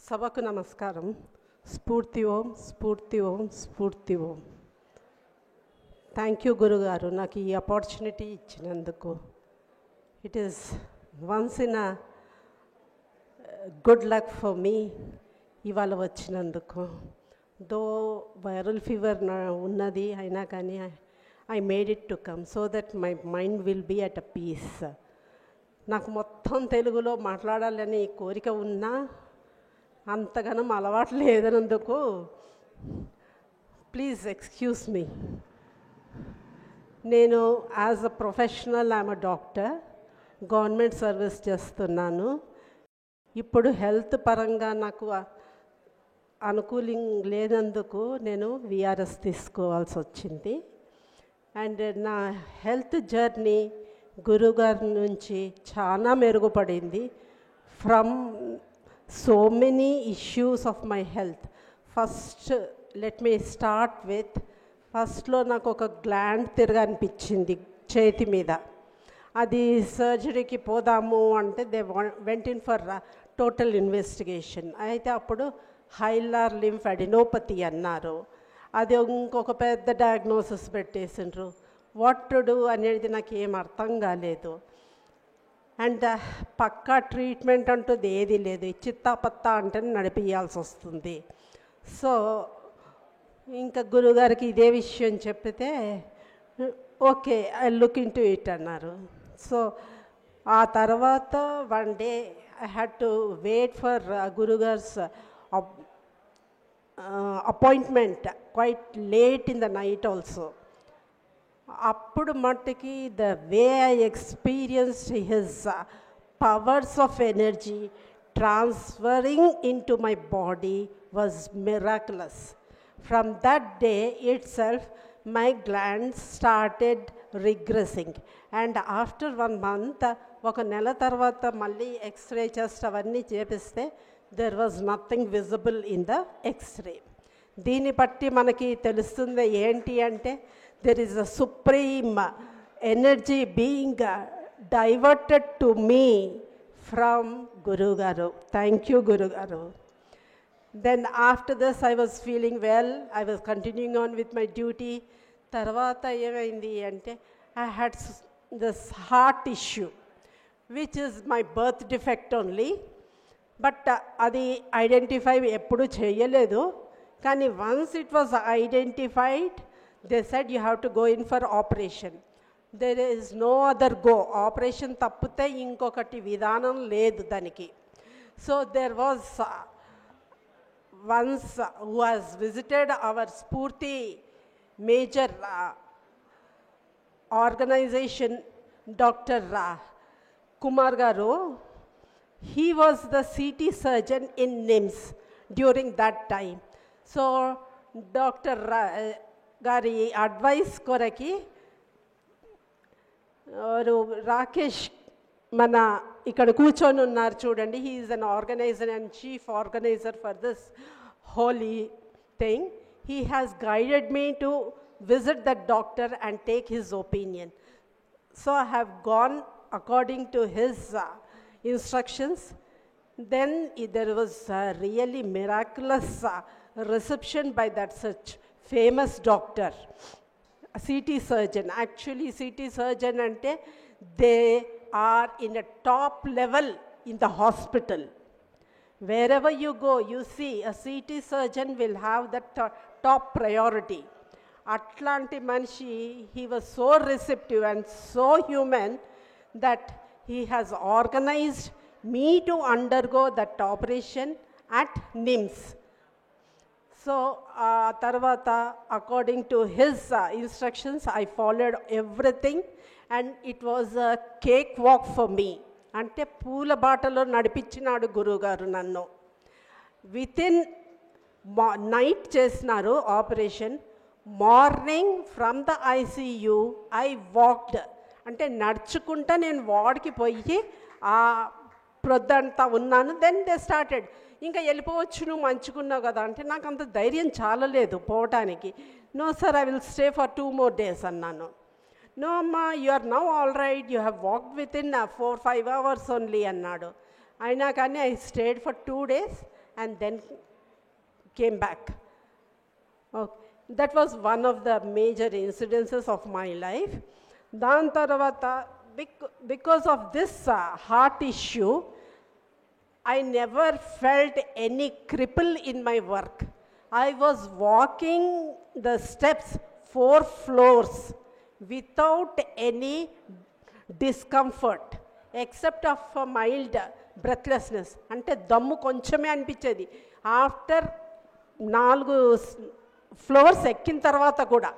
సభకు నమస్కారం. స్ఫూర్తి ఓం, స్ఫూర్తి ఓం, స్ఫూర్తి ఓం. థ్యాంక్ యూ గురుగారు, నాకు ఈ ఆపర్చునిటీ ఇచ్చినందుకు. It is once in a good luck for me ఇవాళ వచ్చినందుకు. దో వైరల్ ఫీవర్ ఉన్నది అయినా కానీ I made it to come so that my mind will be at a peace. నాకు మొత్తం తెలుగులో మాట్లాడాలని కోరిక ఉన్నా అంతగానం అలవాటు లేదనందుకు ప్లీజ్ ఎక్స్క్యూజ్ మీ. నేను as a professional I'm a doctor, government service చేస్తున్నాను. ఇప్పుడు హెల్త్ పరంగా నాకు అనుకూలం లేనందుకు నేను విఆర్ఎస్ తీసుకోవాల్సి వచ్చింది. అండ్ నా హెల్త్ జర్నీ గురుగారి నుంచి చాలా మెరుగుపడింది. From so many issues of my health. First, let me start with, ఫస్ట్లో నాకు ఒక గ్లాండ్ తిరగనిపించింది చేతి మీద. అది సర్జరీకి పోదాము అంటే they went in for total investigation. అయితే అప్పుడు హైలార్ లింఫ్ అడినోపతి అన్నారు. అది ఇంకొక పెద్ద డయాగ్నోసిస్ పెట్టేసిండ్రు. వాట్ టు డూ అనేది నాకు ఏం అర్థం కాలేదు. అండ్ పక్కా ట్రీట్మెంట్ అంటూ ఏది లేదు, చిత్తాపత్తా అంటే నడిపియాల్సి వస్తుంది. సో ఇంకా గురుగారికి ఇదే విషయం చెప్పితే okay I look into it అన్నారు. సో ఆ తర్వాత one day I had to wait for గురుగార్స్ appointment quite late in the night also. అప్పుడు మట్టుకి the way I experienced his powers of energy transferring into my body was miraculous. From that day itself my glands started regressing. And after 1 month, ఒక నెల తర్వాత మళ్ళీ x ray chest అవన్నీ చేపిస్తే there was nothing visible in the x ray. దీన్ని బట్టి మనకి తెలుస్తుంది ఏంటి అంటే there is a supreme energy being diverted to me from Guru Garu. Thank you, Guru Garu. Then after this I was feeling well. I was continuing on with my duty. Tarvata emaindi ante I had this heart issue which is my birth defect only. But adi identify eppudu cheyaledu. Kani once it was identified, they said you have to go in for operation. There is no other go. Operation tappute inkokati vidhanam ledu daniki. So there was once who has visited our Spurti major organization, Dr. Kumar Garu. He was the CT surgeon in NIMS during that time. So Dr. గారి advice కొరకి రాకేష్ మన ఇక్కడ కూర్చొని ఉన్నారు చూడండి. He is an organiser and chief organiser for this holy thing. He has guided me to visit that doctor and take his opinion. So I have gone according to his instructions. Then there was really miraculous reception by that such famous doctor, a CT surgeon. Actually CT surgeon ante they are in a top level in the hospital. Wherever you go you see a CT surgeon will have that top priority. Atlanti manishi, he was so receptive and so human that he has organized me to undergo that operation at NIMS. So tarvata according to his instructions I followed everything and it was a cake walk for me. Ante poola baatalo nadipichinadu Guru garu nannu. Within night chesnaru operation, morning from the ICU I walked. Ante nadchukunta nen ward ki poyi aa ప్రొద్దంతా ఉన్నాను. Then they started ఇంకా వెళ్ళిపోవచ్చు నువ్వు మంచుకున్నావు కదా అంటే నాకు అంత ధైర్యం చాలలేదు పోవటానికి. No sir I will stay for 2 more days అన్నాను. నో అమ్మా you are now all right, you have walked with in 4-5 hours only అన్నాడు. అయినా కానీ I stayed for 2 days and then came back. Okay. That was one of the major incidences of my life. Dan tarvata, because of this heart issue, I never felt any cripple in my work. I was walking the steps 4 floors without any discomfort, except of a mild breathlessness. Ante dammu konchame anpichedi. After 4 floors ekkin tarvata kuda,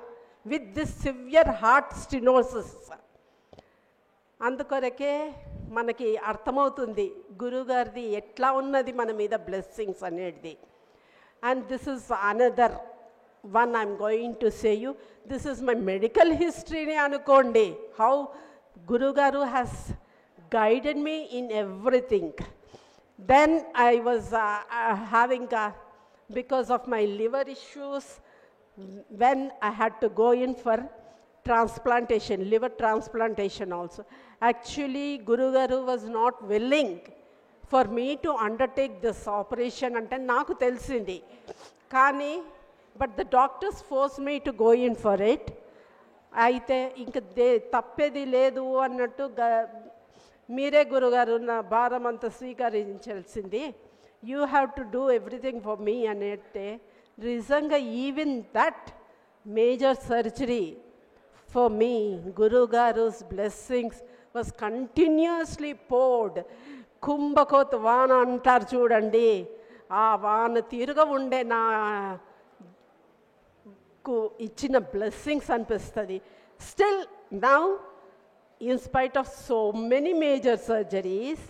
with this severe heart stenosis. అందుకొరకే మనకి అర్థమవుతుంది గురుగారిది ఎట్లా ఉన్నది మన మీద blessings అనేది. And this is another one I'm going to say you, this is my medical హిస్టరీని అనుకోండి. హౌ గురుగారు has guided me in everything. Then I was having because of my liver issues, when I had to go in for transplantation, liver transplantation also. Actually, Guru Garu was not willing for me to undertake this operation ante naaku telisindi. Kani, but the doctors forced me to go in for it. Aithe inka tappedi ledu annattu మీరే గురుగారు నా భారం అంతా స్వీకరించాల్సింది, you have to do everything for me anette. Nijanga even that major surgery for me, Guru Garu's blessings was continuously poured. కుంభకోత్ వాన అంటారు చూడండి, ఆ వాన తీరుగా ఉండే నాకు ఇచ్చిన బ్లెస్సింగ్స్ అనిపిస్తుంది. Still now, in spite of so many major surgeries,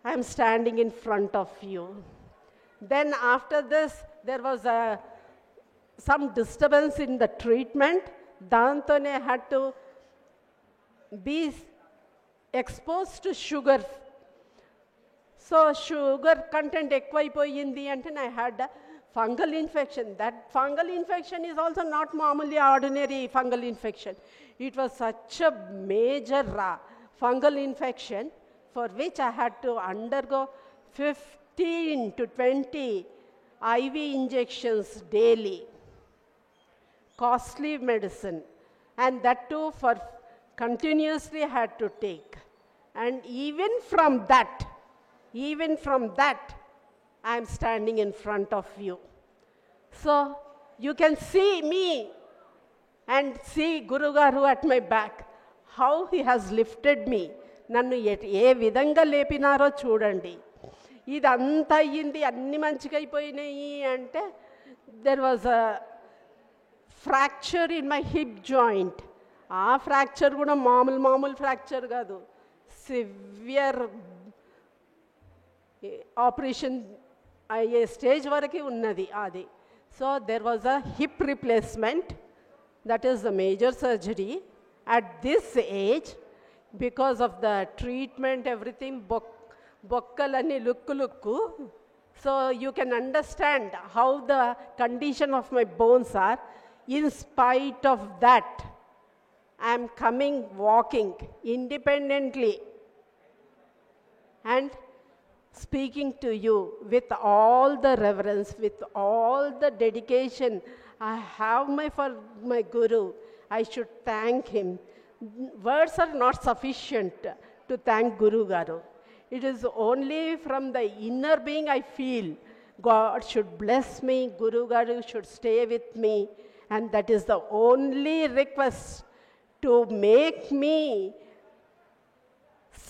I am standing in front of you. Then after this, there was some disturbance in the treatment. Dantone had to be exposed to sugar. So sugar content ekvaipoyindi ante I had a fungal infection. That fungal infection is also not normally ordinary fungal infection. It was such a major fungal infection for which I had to undergo 15 to 20 IV injections daily, costly medicine, and that too for continuously had to take. And even from that, I am standing in front of you. So you can see me and see Guru Garu at my back, how he has lifted me. నన్ను ఏ విధంగా లేపినారో చూడండి. ఇదంతా అయ్యింది, అన్ని మంచిగా అయిపోయినాయి అంటే there was a fracture in my hip joint. ఆ ఫ్రాక్చర్ కూడా మామూలు ఫ్రాక్చర్ కాదు, సివియర్ ఆపరేషన్ అయ్యే స్టేజ్ వరకు ఉన్నది అది. So there was a hip replacement, that is the major surgery at this age. Because of the treatment, everything, bokkalani lukku. So you can understand how the condition of my bones are. In spite of that, I am coming, walking independently and speaking to you with all the reverence, with all the dedication I have for my Guru. I should thank him. Words are not sufficient to thank Guru Garu. It is only from the inner being I feel God should bless me, Guru Garu should stay with me, and that is the only request to make me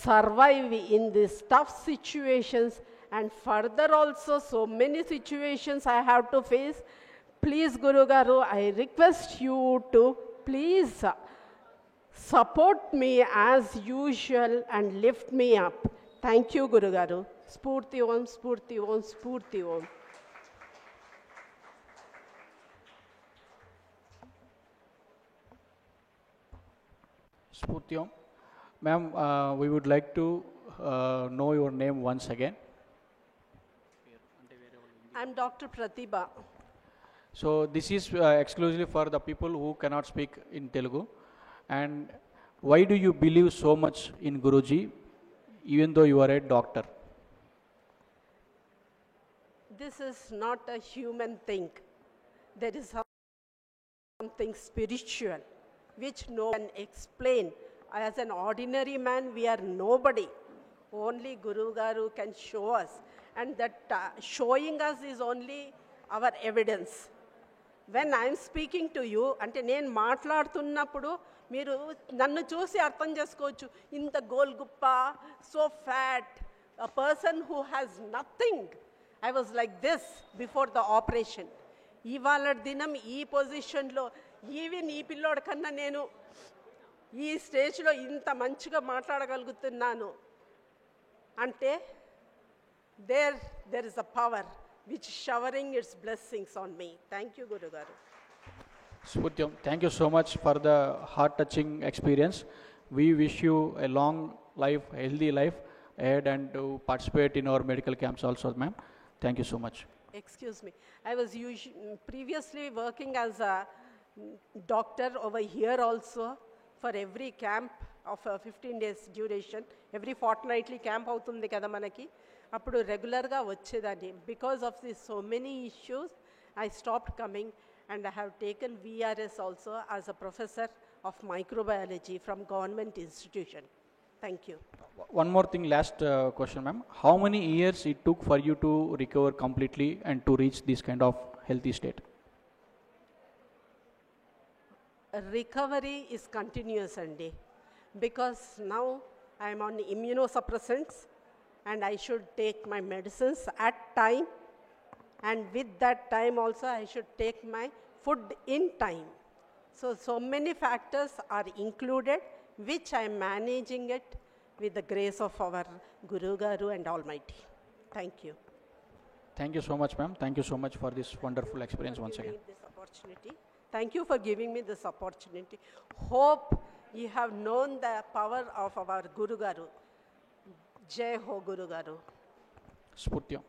survive in these tough situations, and further also so many situations I have to face. Please, Guru Garu, I request you to please support me as usual and lift me up. Thank you, Guru Garu. Spurti Om, Spurti Om, Spurti Om. Spurti Om. Ma'am, we would like to know your name once again. I'm Dr. Pratibha. So this is exclusively for the people who cannot speak in Telugu. And why do you believe so much in Guruji, even though you are a doctor? this is not a human thing. There is something spiritual which no one can explain. As an ordinary man, we are nobody. Only Guru Garu can show us. And that showing us is only our evidence. When I am speaking to you, అంటే నేను మాట్లాడుతున్నప్పుడు మీరు నన్ను చూసి అర్థం చేసుకోవచ్చు. ఇంత గోల్గుప్ప, so fat, a person who has nothing. I was like this before the operation. ఇవాళ దినం ఈ పొజిషన్లో ఈవెన్ ఈ పిల్లోడి కన్నా నేను ఈ స్టేజ్లో ఇంత మంచిగా మాట్లాడగలుగుతున్నాను అంటే there is a power which is showering its blessings on me. Thank you, Guru Garu. Sputyam, thank you so much for the heart-touching experience. We wish you a long life, a healthy life ahead, and to participate in our medical camps also, ma'am. Thank you so much. Excuse me. I was previously working as a doctor over here also for every camp of 15 days duration. Every fortnightly camp అవుతుంది కదా మనకి. అప్పుడు రెగ్యులర్గా వచ్చేదాన్ని. Because of these so many issues, I stopped coming and I have taken VRS also as a professor of microbiology from government institution. Thank you. One more thing, last question, ma'am. How many years it took for you to recover completely and to reach this kind of healthy state? Recovery is continuous, Andy, because now I am on immunosuppressants and I should take my medicines at time, and with that time also I should take my food in time. So many factors are included, which I am managing it with the grace of our Guru Garu and Almighty. Thank you. Thank you so much, ma'am. Thank you so much for this wonderful experience once again. This opportunity. Thank you for giving me this opportunity. Hope you have known the power of our Guru Garu. Jai Ho Guru Garu. Sputyam.